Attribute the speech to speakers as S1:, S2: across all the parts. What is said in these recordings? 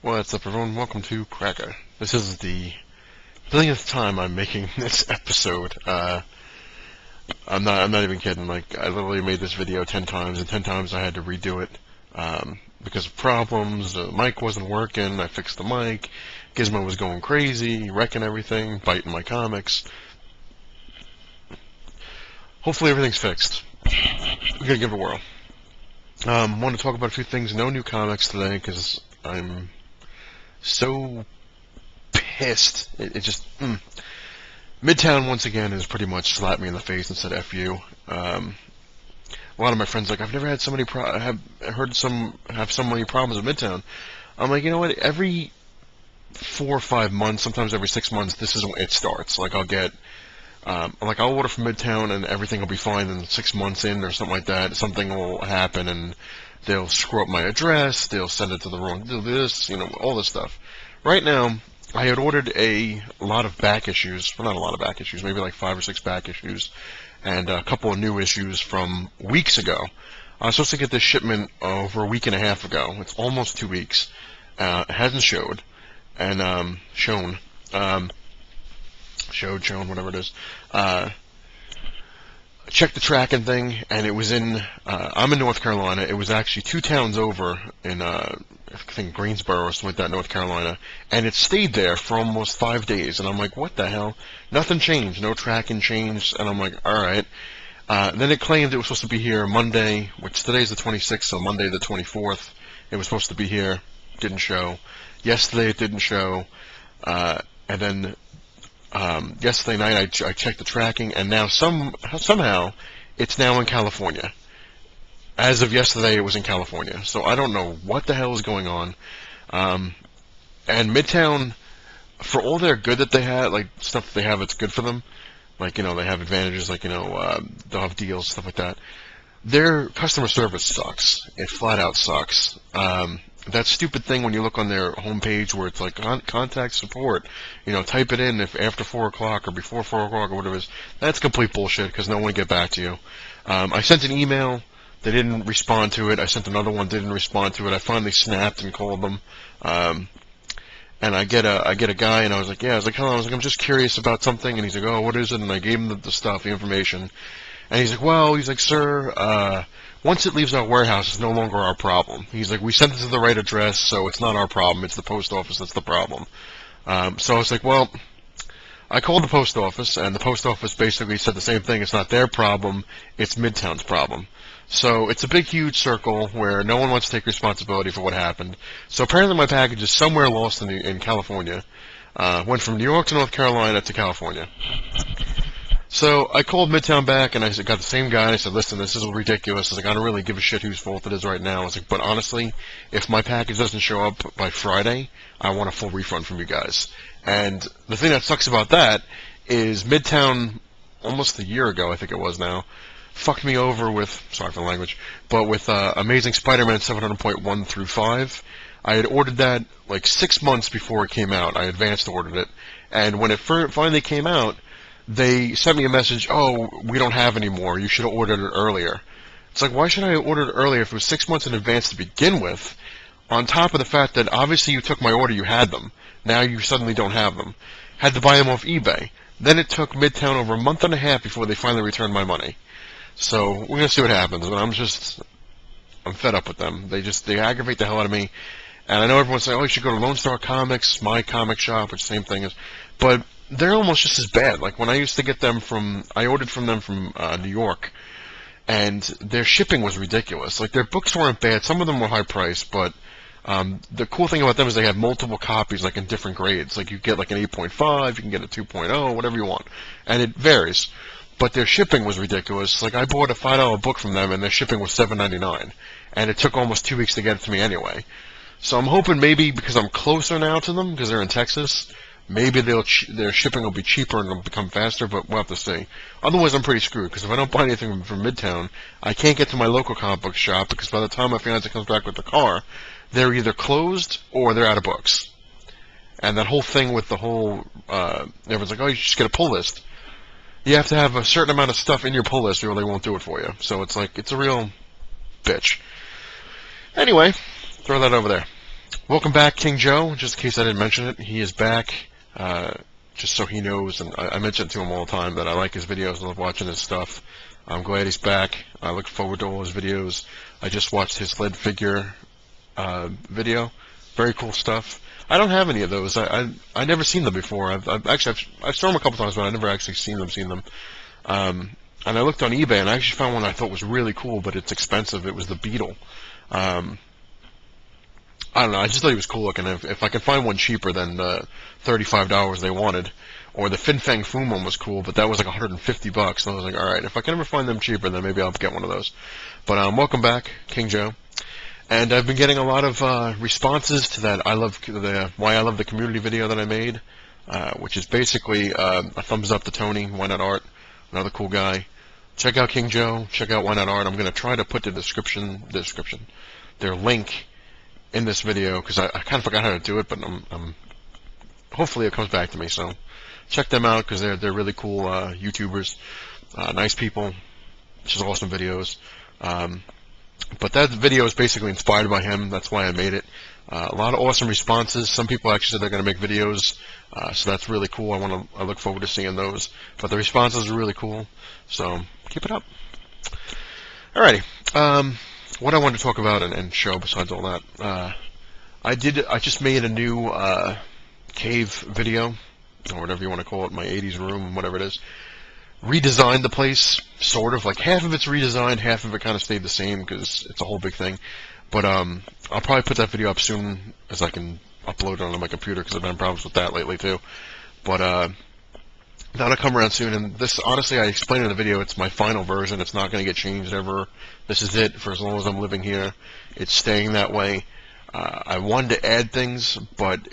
S1: What's up, everyone? Welcome to Cracker. This is the billionth time I'm making this episode. I'm not even kidding. Like, I literally made this video 10 times, and 10 times I had to redo it because of problems. The mic wasn't working. I fixed the mic. Gizmo was going crazy, wrecking everything, biting my comics. Hopefully, everything's fixed. We're gonna give it a whirl. Want to talk about a few things. No new comics today because I'm so pissed. It just Midtown once again has pretty much slapped me in the face and said "F you." A lot of my friends like, I've never had so many have so many problems with Midtown. I'm like, you know what? Every 4 or 5 months, sometimes every 6 months, this is when it starts. Like I'll order from Midtown and everything will be fine. And 6 months in or something like that, something will happen and they'll screw up my address. They'll send it to the wrong. Do this, all this stuff. Right now, I had ordered a lot of back issues. Well, not a lot of back issues, maybe like 5 or 6 back issues, and a couple of new issues from weeks ago. I was supposed to get this shipment over a week and a half ago. It's almost 2 weeks. It hasn't showed, and shown, whatever it is. Checked the tracking thing, and it was in. I'm in North Carolina. It was actually 2 towns over in I think Greensboro or something like that, North Carolina, and it stayed there for almost 5 days. And I'm like, what the hell? Nothing changed. No tracking changed. And I'm like, all right. Then it claimed it was supposed to be here Monday, which today's the 26th, so Monday the 24th. It was supposed to be here. Didn't show. Yesterday it didn't show. And then yesterday night I checked the tracking, and now somehow it's now in California. As of yesterday, it was in California. So I don't know what the hell is going on. And Midtown, for all their good that they had, like stuff they have that's good for them, like, they have advantages, like, they'll have deals, stuff like that. Their customer service sucks. It flat out sucks. That stupid thing when you look on their homepage where it's like contact support, type it in if after 4 o'clock or before 4 o'clock or whatever it is. That's complete bullshit because no one will get back to you. I sent an email. They didn't respond to it. I sent another one. Didn't respond to it. I finally snapped and called them. And I get a guy, and I was like, hello. I was like, I'm just curious about something. And he's like, oh, what is it? And I gave him the stuff, the information. And he's like, sir, once it leaves our warehouse, it's no longer our problem. He's like, we sent it to the right address, so it's not our problem. It's the post office that's the problem. So I was like, well, I called the post office, and the post office basically said the same thing. It's not their problem. It's Midtown's problem. So it's a big, huge circle where no one wants to take responsibility for what happened. So apparently my package is somewhere lost in California. Went from New York to North Carolina to California. So I called Midtown back, and I got the same guy, and I said, listen, this is ridiculous. I was like, I don't really give a shit whose fault it is right now. I was like, but honestly, if my package doesn't show up by Friday, I want a full refund from you guys. And the thing that sucks about that is Midtown, almost a year ago, I think it was now, fucked me over with, sorry for the language, but with Amazing Spider-Man 700.1 through 5. I had ordered that like 6 months before it came out. I advanced ordered it. And when it finally came out, they sent me a message, oh, we don't have any more. You should have ordered it earlier. It's like, why should I have ordered it earlier if it was 6 months in advance to begin with? On top of the fact that obviously you took my order, you had them. Now you suddenly don't have them. Had to buy them off eBay. Then it took Midtown over a month and a half before they finally returned my money. So we're gonna see what happens. But I'm fed up with them. They aggravate the hell out of me. And I know everyone's saying, oh, you should go to Lone Star Comics, my comic shop, which same thing is. But they're almost just as bad. Like when I used to get them I ordered from them from New York, and their shipping was ridiculous. Like their books weren't bad. Some of them were high priced, but the cool thing about them is they had multiple copies, like in different grades. Like you get like an 8.5, you can get a 2.0, whatever you want, and it varies. But their shipping was ridiculous. Like I bought a $5 book from them, and their shipping was $7.99, and it took almost 2 weeks to get it to me anyway. So I'm hoping maybe because I'm closer now to them, because they're in Texas, maybe their shipping will be cheaper and it'll become faster. But we'll have to see. Otherwise, I'm pretty screwed because if I don't buy anything from Midtown, I can't get to my local comic book shop because by the time my fiance comes back with the car, they're either closed or they're out of books. And that whole thing with the whole everyone's like, oh, you should just get a pull list. You have to have a certain amount of stuff in your pull list or they won't do it for you. So it's like, it's a real bitch. Anyway, throw that over there. Welcome back, King Joe. Just in case I didn't mention it, he is back. Just so he knows, and I mention it to him all the time that I like his videos. I love watching his stuff. I'm glad he's back. I look forward to all his videos. I just watched his lead figure video. Very cool stuff. I don't have any of those. I never seen them before. I've saw them a couple times, but I never actually seen them. And I looked on eBay, and I actually found one I thought was really cool, but it's expensive. It was the Beetle. I don't know. I just thought he was cool looking. If I could find one cheaper than the $35 they wanted, or the Fin Fang Foom one was cool, but that was like $150. So I was like, all right, if I can ever find them cheaper, then maybe I'll get one of those. But welcome back, King Joe. And I've been getting a lot of responses to that Why I Love the Community video that I made, which is basically a thumbs up to Tony, Why Not Art, another cool guy. Check out King Joe. Check out Why Not Art. I'm going to try to put their link in this video, because I kind of forgot how to do it, but hopefully it comes back to me. So check them out, because they're really cool YouTubers, nice people, just awesome videos. But that video is basically inspired by him. That's why I made it. A lot of awesome responses. Some people actually said they're going to make videos, so that's really cool. I look forward to seeing those. But the responses are really cool, so keep it up. Alrighty. What I wanted to talk about and show besides all that, I just made a new cave video, or whatever you want to call it, my 80s room, whatever it is. Redesigned the place, sort of. Like, half of it's redesigned, half of it kind of stayed the same, because it's a whole big thing. But I'll probably put that video up soon, as I can upload it onto my computer, because I've been having problems with that lately too. But that'll come around soon. And this, honestly, I explained in the video, it's my final version. It's not going to get changed ever. This is it for as long as I'm living here. It's staying that way. I wanted to add things, but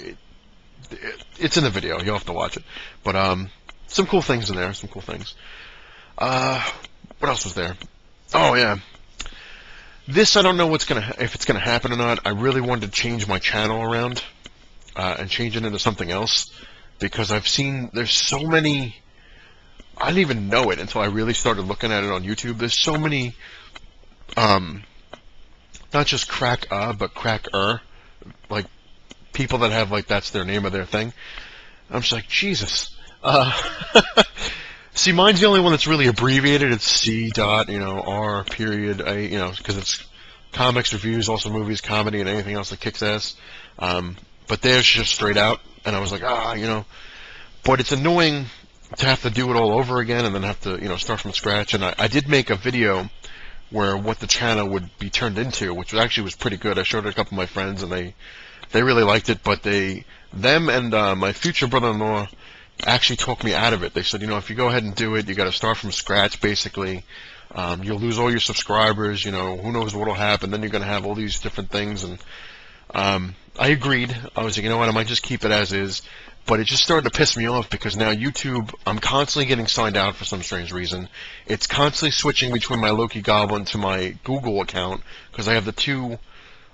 S1: it's in the video. You'll have to watch it. But some cool things in there. Some cool things. What else was there? Oh yeah. This, I don't know if it's gonna happen or not. I really wanted to change my channel around and change it into something else, because I've seen there's so many. I didn't even know it until I really started looking at it on YouTube. There's so many, not just but cracker, like people that have like that's their name of their thing. I'm just like, Jesus. See, mine's the only one that's really abbreviated. It's C. R. Period. Because it's comics, reviews, also movies, comedy, and anything else that kicks ass. But theirs just straight out, and I was like, But it's annoying to have to do it all over again, and then have to, start from scratch. And I did make a video where what the channel would be turned into, which actually was pretty good. I showed it to a couple of my friends, and they really liked it. But them and my future brother-in-law actually talked me out of it. They said, if you go ahead and do it, you got to start from scratch, basically. You'll lose all your subscribers. Who knows what'll happen. Then you're going to have all these different things. And I agreed. I was like, you know what, I might just keep it as is. But it just started to piss me off, because now YouTube, I'm constantly getting signed out for some strange reason. It's constantly switching between my Loki Goblin to my Google account, because I have the two.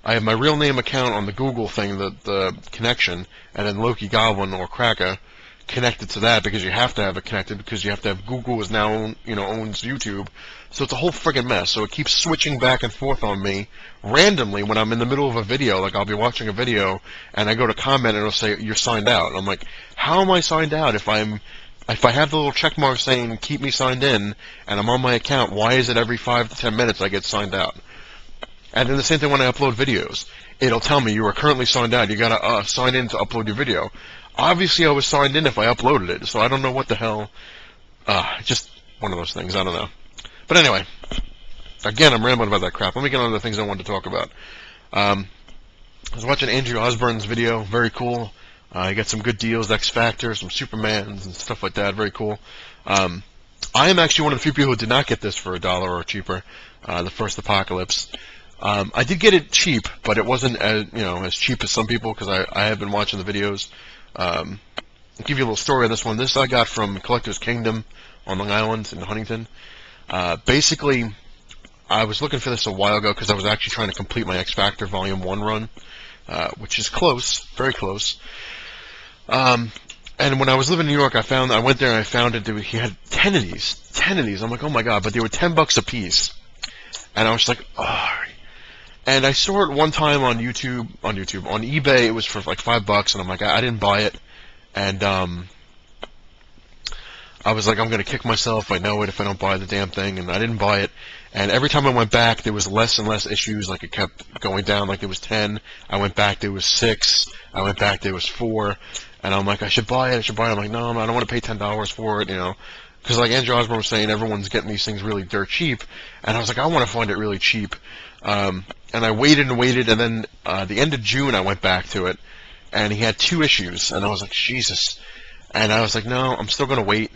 S1: I have my real name account on the Google thing, the connection, and then Loki Goblin or Cracker connected to that, because you have to have it connected, because you have to have Google is now owns YouTube. So it's a whole friggin' mess. So it keeps switching back and forth on me randomly when I'm in the middle of a video. Like, I'll be watching a video and I go to comment and it'll say you're signed out. And I'm like, how am I signed out if I have the little check mark saying keep me signed in and I'm on my account? Why is it every 5 to 10 minutes I get signed out? And then the same thing when I upload videos. It'll tell me you are currently signed out. You gotta sign in to upload your video. Obviously, I was signed in if I uploaded it, so I don't know what the hell. Just one of those things. I don't know. But anyway, again, I'm rambling about that crap. Let me get on to the things I wanted to talk about. I was watching Andrew Osborne's video. Very cool. He got some good deals, X Factor, some Supermans, and stuff like that. Very cool. I am actually one of the few people who did not get this for $1 or cheaper. The First Apocalypse. I did get it cheap, but it wasn't as cheap as some people, because I have been watching the videos. I'll give you a little story on this one. This I got from Collector's Kingdom on Long Island in Huntington. Basically, I was looking for this a while ago, because I was actually trying to complete my X Factor Volume 1 run, which is close, very close. And when I was living in New York, I went there and I found it. He had 10 of these. I'm like, oh my god! But they were $10 a piece, and I was like, oh. And I saw it one time on on eBay. It was for like $5, and I'm like, I didn't buy it, and I was like, I'm gonna kick myself. I know it if I don't buy the damn thing, and I didn't buy it. And every time I went back, there was less and less issues. Like it kept going down. Like there was 10. I went back, there was 6. I went back, there was 4. And I'm like, I should buy it. I should buy it. I'm like, no, I don't want to pay $10 for it. You know, because like Andrew Osborne was saying, everyone's getting these things really dirt cheap. And I was like, I want to find it really cheap. And I waited and waited, and then the end of June, I went back to it, and he had 2 issues, and I was like, Jesus. And I was like, no, I'm still gonna wait.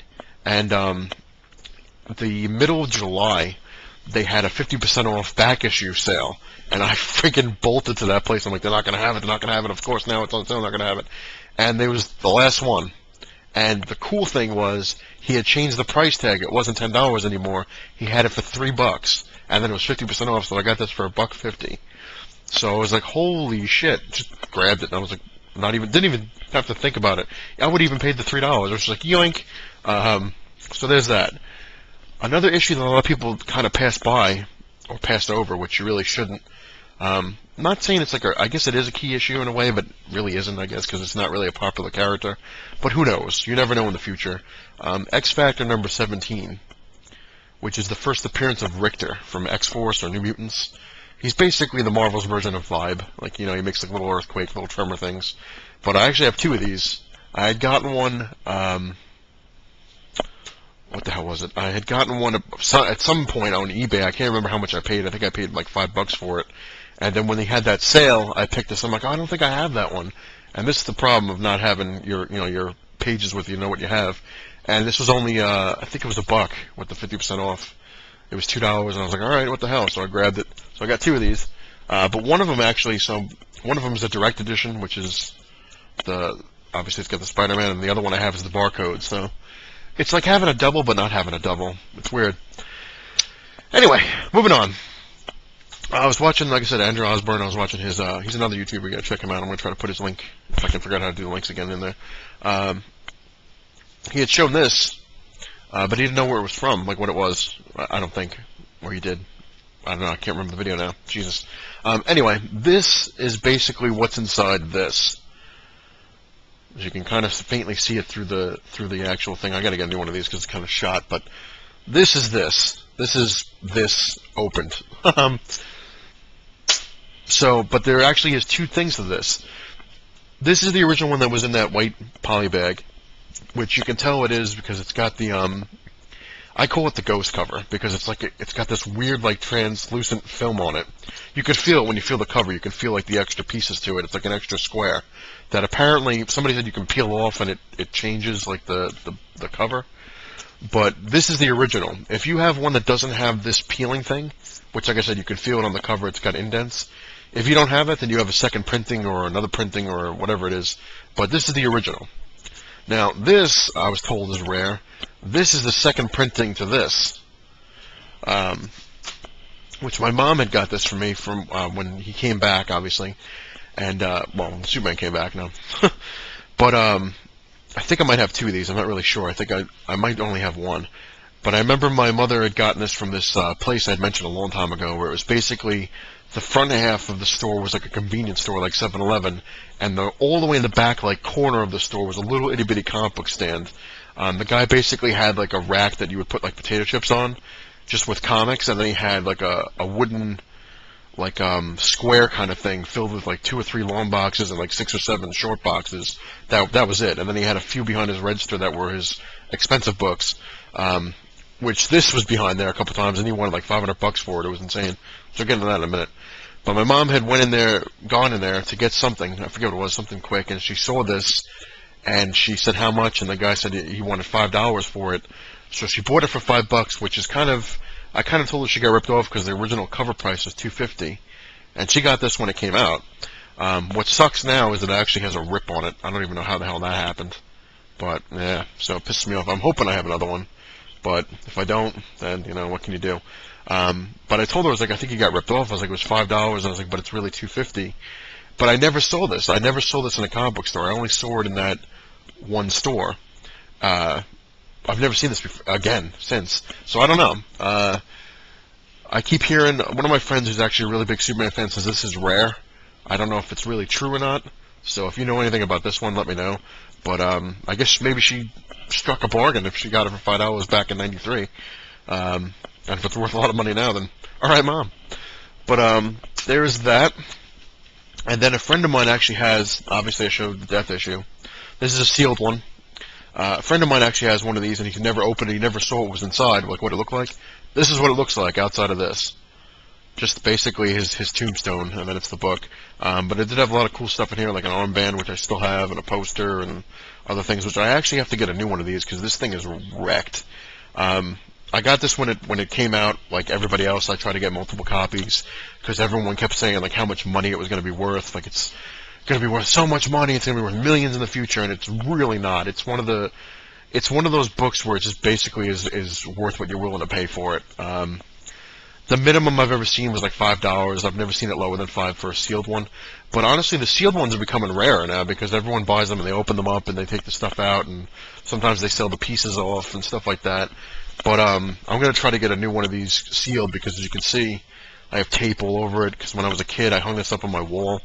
S1: And the middle of July, they had a 50% off back issue sale, and I freaking bolted to that place. I'm like, they're not gonna have it. They're not gonna have it. Of course, now it's on sale. They're not gonna have it. And there was the last one. And the cool thing was, he had changed the price tag. It wasn't $10 anymore. He had it for $3, and then it was 50% off. So I got this for $1.50. So I was like, holy shit! Just grabbed it, and I was like, didn't even have to think about it. I would even paid the $3. It was like yoink. So there's that. Another issue that a lot of people kind of pass by or passed over, which you really shouldn't. I'm not saying it's like I guess it is a key issue in a way, but really isn't, I guess, because it's not really a popular character. But who knows? You never know in the future. X Factor number 17, which is the first appearance of Richter from X-Force or New Mutants. He's basically the Marvel's version of Vibe. Like, you know, he makes like little earthquake, little tremor things. But I actually have 2 of these. I had gotten one, what the hell was it? I had gotten one at some point on eBay. I can't remember how much I paid. I think I paid like $5 for it. And then when they had that sale, I picked this. I'm like, oh, I don't think I have that one. And this is the problem of not having your pages with you know what you have. And this was only, I think it was $1 with the 50% off. It was $2, and I was like, all right, what the hell? So I grabbed it. So I got 2 of these. But one of them actually, one of them is a direct edition, which is obviously it's got the Spider-Man, and the other one I have is the barcode. So it's like having a double, but not having a double. It's weird. Anyway, moving on. I was watching, like I said, Andrew Osborne. I was watching his, he's another YouTuber. You gotta check him out. I'm gonna try to put his link, if I can figure out how to do the links again in there. He had shown this, but he didn't know where it was from, like what it was. I don't think. Or he did. I don't know, I can't remember the video now. Jesus. Anyway, this is basically what's inside this. As you can kind of faintly see it through the actual thing. I gotta get a new one of these because it's kind of shot, but this is this. This is this opened. But there actually is 2 things to this. This is the original one that was in that white poly bag, which you can tell it is because it's got the, I call it the ghost cover, because it's got this weird, like, translucent film on it. You can feel it when you feel the cover. You can feel, like, the extra pieces to it. It's like an extra square that apparently somebody said you can peel off and it changes, like, the cover. But this is the original. If you have one that doesn't have this peeling thing, which, like I said, you can feel it on the cover, it's got indents. If you don't have it, then you have a second printing or another printing or whatever it is. But this is the original. Now, this, I was told, is rare. This is the second printing to this. Which my mom had got this for me from when he came back, obviously. And, well, Superman came back now. But, I think I might have 2 of these. I'm not really sure. I think I might only have 1. But I remember my mother had gotten this from this place I had mentioned a long time ago, where it was basically the front half of the store was like a convenience store, like 7-Eleven, and all the way in the back, like, corner of the store was a little itty-bitty comic book stand. The guy basically had, like, a rack that you would put, like, potato chips on, just with comics, and then he had, like, a wooden, like, square kind of thing filled with, like, 2 or 3 long boxes and, like, 6 or 7 short boxes. That was it. And then he had a few behind his register that were his expensive books, which this was behind there a couple times, and he wanted, like, $500 for it. It was insane. So we'll get into that in a minute. But my mom had gone in there to get something. I forget what it was, something quick, and she saw this, and she said how much, and the guy said he wanted $5 for it. So she bought it for $5, which is I kind of told her she got ripped off because the original cover price was $2.50, and she got this when it came out. What sucks now is that it actually has a rip on it. I don't even know how the hell that happened, but yeah, so it pisses me off. I'm hoping I have another one, but if I don't, then, you know, what can you do? But I told her, I was like, I think you got ripped off. I was like, it was $5, and I was like, but it's really $2.50. But I never saw this. I never saw this in a comic book store. I only saw it in that one store. I've never seen this before, again since. So I don't know. I keep hearing, one of my friends who's actually a really big Superman fan says this is rare. I don't know if it's really true or not, so if you know anything about this one, let me know. But I guess maybe she struck a bargain if she got it for $5 back in '93. And if it's worth a lot of money now, then alright, Mom. But there's that. And then a friend of mine actually has, obviously I showed the Death issue. This is a sealed one. A friend of mine actually has one of these, and he could never open it. He never saw what was inside, like what it looked like. This is what it looks like outside of this. Just basically his tombstone, and then it's the book. But it did have a lot of cool stuff in here, like an armband, which I still have, and a poster, and other things, which I actually have to get a new one of these, because this thing is wrecked. I got this when it came out, like everybody else. I tried to get multiple copies, because everyone kept saying, like, how much money it was going to be worth. Like, it's going to be worth so much money, it's going to be worth millions in the future, and it's really not. It's one of those books where it just basically is worth what you're willing to pay for it. The minimum I've ever seen was like $5. I've never seen it lower than $5 for a sealed one. But honestly, the sealed ones are becoming rarer now because everyone buys them and they open them up and they take the stuff out, and sometimes they sell the pieces off and stuff like that. But I'm going to try to get a new one of these sealed because, as you can see, I have tape all over it because when I was a kid I hung this up on my wall.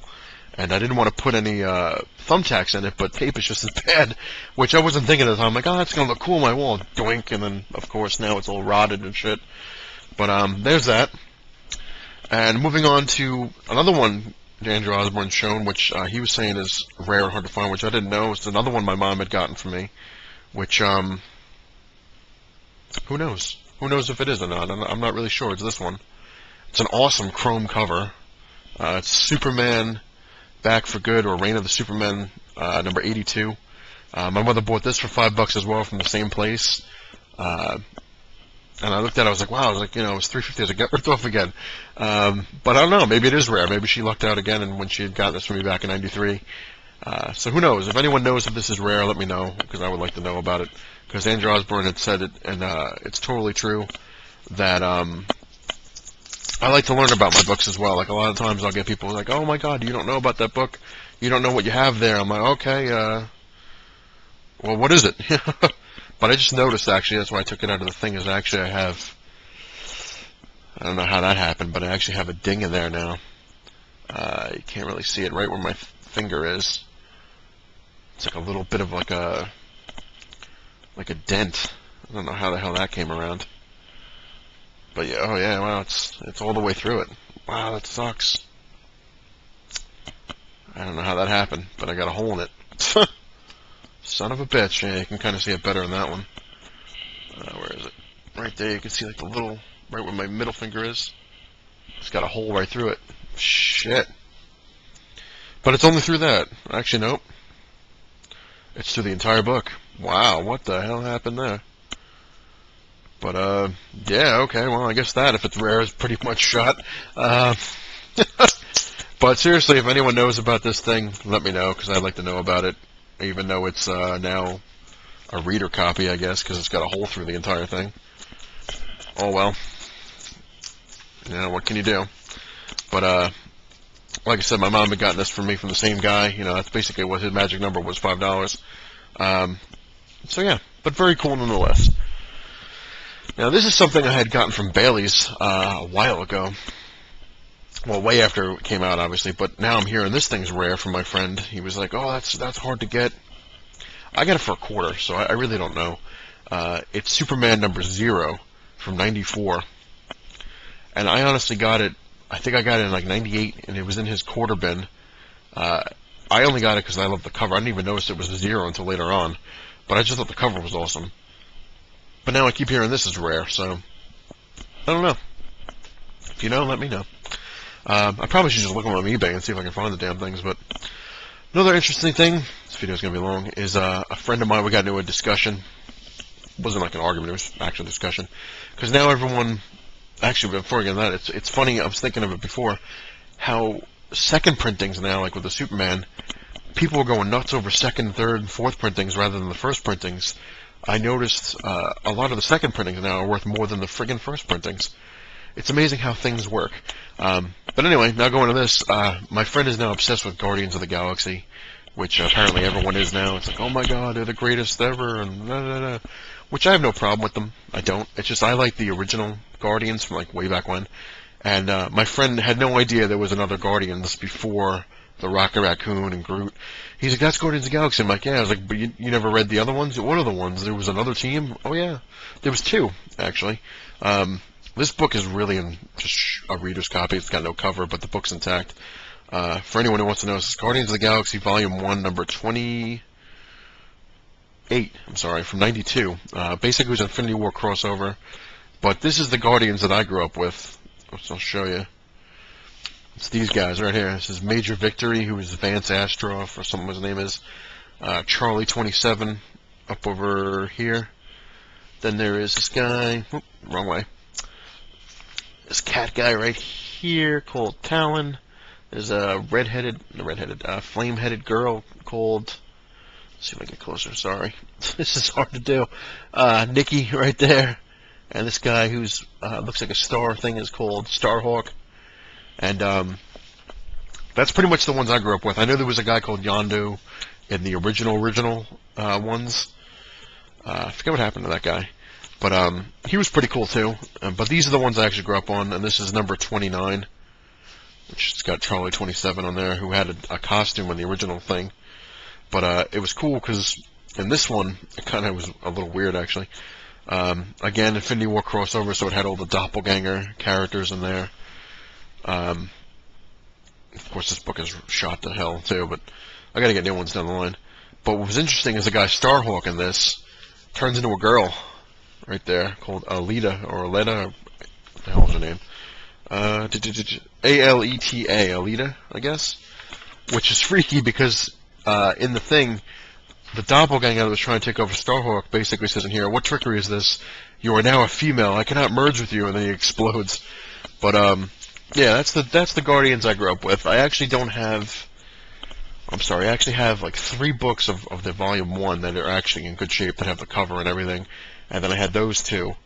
S1: And I didn't want to put any thumbtacks in it, but tape is just as bad, which I wasn't thinking at the time. I'm like, oh, that's going to look cool on my wall. Doink, and then, of course, now it's all rotted and shit. But there's that. And moving on to another one Andrew Osborne's shown, which he was saying is rare and hard to find, which I didn't know. It's another one my mom had gotten for me, which, who knows? Who knows if it is or not? I'm not really sure. It's this one. It's an awesome chrome cover. It's Superman Back for Good, or Reign of the Supermen, number 82. My mother bought this for $5 as well from the same place. And I looked at it, I was like, wow, I was like, it was $3.50, I was like, get ripped off again. But I don't know, maybe it is rare. Maybe she lucked out again and when she had gotten this for me back in '93. So who knows? If anyone knows if this is rare, let me know, because I would like to know about it. Because Andrew Osborne had said it, and it's totally true, that I like to learn about my books as well. Like, a lot of times I'll get people like, oh my god, you don't know about that book? You don't know what you have there? I'm like, okay, well, what is it? But I just noticed, actually, that's why I took it out of the thing, is actually I have, I don't know how that happened, but I actually have a ding in there now. You can't really see it right where my finger is. It's like a little bit of like a dent. I don't know how the hell that came around. But yeah, oh yeah, wow, it's all the way through it. Wow, that sucks. I don't know how that happened, but I got a hole in it. Son of a bitch. Yeah, you can kind of see it better in that one. Where is it? Right there, you can see like the little, right where my middle finger is. It's got a hole right through it. Shit. But it's only through that. Actually, nope. It's through the entire book. Wow, what the hell happened there? But, yeah, okay, well, I guess that, if it's rare, is pretty much shot. But seriously, if anyone knows about this thing, let me know, because I'd like to know about it, even though it's now a reader copy, I guess, because it's got a hole through the entire thing. Oh, well. Yeah, what can you do? But, like I said, my mom had gotten this for me from the same guy. That's basically what his magic number was, $5. So, yeah, but very cool nonetheless. Now, this is something I had gotten from Bailey's a while ago. Well, way after it came out, obviously, but now I'm hearing this thing's rare from my friend. He was like, oh, that's hard to get. I got it for $0.25, so I really don't know. It's Superman number 0 from '94. And I honestly got it, I think I got it in like '98, and it was in his quarter bin. I only got it because I love the cover. I didn't even notice it was a 0 until later on. But I just thought the cover was awesome. But now I keep hearing this is rare, so I don't know. If you know, let me know. I probably should just look on eBay and see if I can find the damn things, but another interesting thing, this video's going to be long, is a friend of mine, we got into a discussion. It wasn't like an argument, it was actual discussion. Because now everyone, actually before I get into that, it's funny, I was thinking of it before, how second printings now, like with the Superman, people are going nuts over second, third, and fourth printings rather than the first printings. I noticed a lot of the second printings now are worth more than the friggin' first printings. It's amazing how things work. But anyway, now going to this, my friend is now obsessed with Guardians of the Galaxy. which apparently everyone is now. It's like, oh my god, they're the greatest ever, and da, da, da. Which I have no problem with them. I don't. It's just I like the original Guardians from like way back when. And my friend had no idea there was another Guardians before the Rocket Raccoon and Groot. He's like, that's Guardians of the Galaxy. I'm like, yeah. I was like, but you never read the other ones? What are the ones? There was another team? Oh yeah. There was two, actually. This book is really just a reader's copy. It's got no cover, but the book's intact. For anyone who wants to know, this is Guardians of the Galaxy Volume 1, number 28, I'm sorry, from 92. Basically, it was an Infinity War crossover. But this is the Guardians that I grew up with, which I'll show you. It's these guys right here. This is Major Victory, who is Vance Astroff, or something his name is. Charlie 27, up over here. Then there is this guy, wrong way. This cat guy right here called Talon. There's a flame-headed girl called, let's see if I get closer, sorry. This is hard to do. Nikki right there. And this guy who's, looks like a star thing is called Starhawk. And, that's pretty much the ones I grew up with. I know there was a guy called Yondu in the original ones. I forget what happened to that guy. But, he was pretty cool too. But these are the ones I actually grew up on, and this is number 29. Which has got Charlie 27 on there, who had a costume in the original thing. But it was cool because in this one, it kind of was a little weird actually. Again, Infinity War crossover, so it had all the doppelganger characters in there. Of course, this book is shot to hell too, but I gotta get new ones down the line. But what was interesting is the guy Starhawk in this turns into a girl right there called Alita, or Aleta, what the hell is her name? Aleta, Alita, I guess, which is freaky because in the thing, the doppelganger that was trying to take over Starhawk basically says in here, "What trickery is this? You are now a female. I cannot merge with you," and then he explodes. But yeah, that's the Guardians I grew up with. I actually don't have. I'm sorry, I actually have like 3 books of the Volume 1 that are actually in good shape that have the cover and everything, and then I had those 2,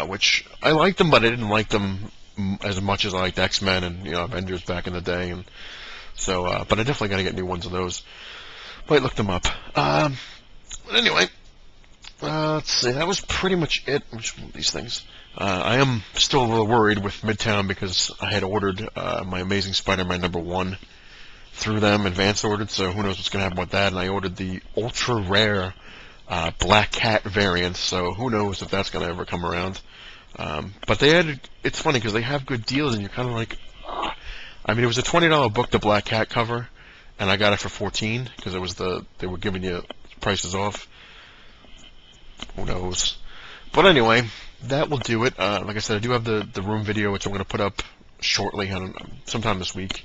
S1: which I liked them, but I didn't like them as much as I liked X-Men and Avengers back in the day, and so but I definitely got to get new ones of those. Might look them up. But anyway, let's see. That was pretty much it. Which one of these things? I am still a little worried with Midtown because I had ordered my Amazing Spider-Man #1 through them, advance ordered. So who knows what's going to happen with that? And I ordered the ultra rare Black Cat variant. So who knows if that's going to ever come around. But they had, it's funny because they have good deals and you're kind of like, I mean, it was a $20 book, the Black Cat cover, and I got it for $14 because it was they were giving you prices off. Who knows? But anyway, that will do it. Like I said, I do have the room video, which I'm going to put up shortly, sometime this week.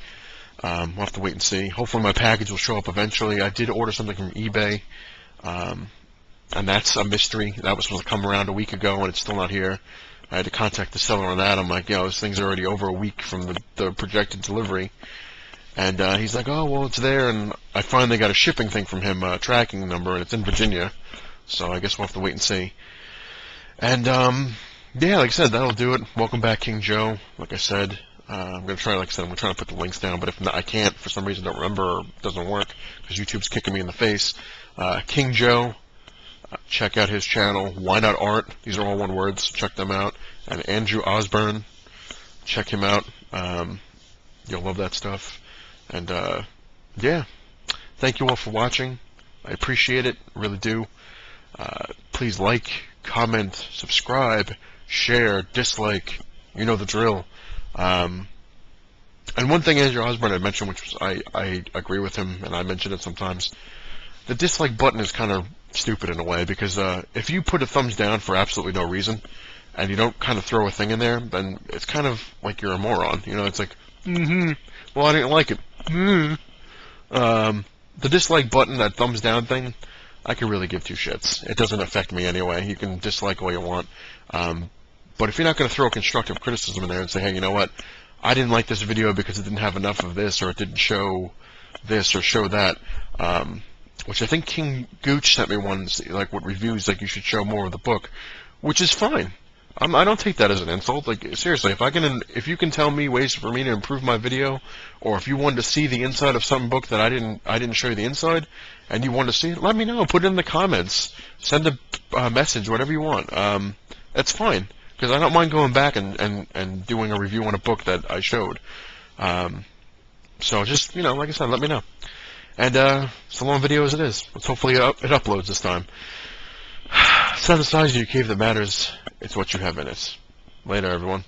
S1: We'll have to wait and see. Hopefully my package will show up eventually. I did order something from eBay, and that's a mystery. That was supposed to come around a week ago, and it's still not here. I had to contact the seller on that. I'm like, this thing's already over a week from the projected delivery. And he's like, oh, well, it's there. And I finally got a shipping thing from him, a tracking number, and it's in Virginia. So I guess we'll have to wait and see. And, yeah, like I said, that'll do it. Welcome back, King Joe. Like I said, I'm going to try, like I said, I'm going to try to put the links down. But if not, I can't, for some reason, don't remember, or it doesn't work, because YouTube's kicking me in the face. King Joe. Check out his channel, Why Not Art. These are all one words. Check them out. And Andrew Osborne. Check him out. You'll love that stuff. And, yeah. Thank you all for watching. I appreciate it. Really do. Please like, comment, subscribe, share, dislike. You know the drill. And one thing Andrew Osborne had mentioned, which was I agree with him, and I mention it sometimes. The dislike button is kind of stupid in a way, because if you put a thumbs down for absolutely no reason, and you don't kind of throw a thing in there, then it's kind of like you're a moron. It's like, well, I didn't like it. The dislike button, that thumbs down thing, I can really give 2 shits. It doesn't affect me anyway. You can dislike all you want. But if you're not going to throw constructive criticism in there and say, hey, you know what, I didn't like this video because it didn't have enough of this, or it didn't show this or show that, which I think King Gooch sent me one, like, what reviews, like, you should show more of the book, which is fine. I don't take that as an insult. Like, seriously, if you can tell me ways for me to improve my video, or if you wanted to see the inside of some book that I didn't show you the inside, and you want to see it, let me know. Put it in the comments. Send a message, whatever you want. That's fine, because I don't mind going back and doing a review on a book that I showed. So just, like I said, let me know. And it's a long video as it is. Let's hopefully it uploads this time. It's not the size of your cave that matters. It's what you have in it. Later, everyone.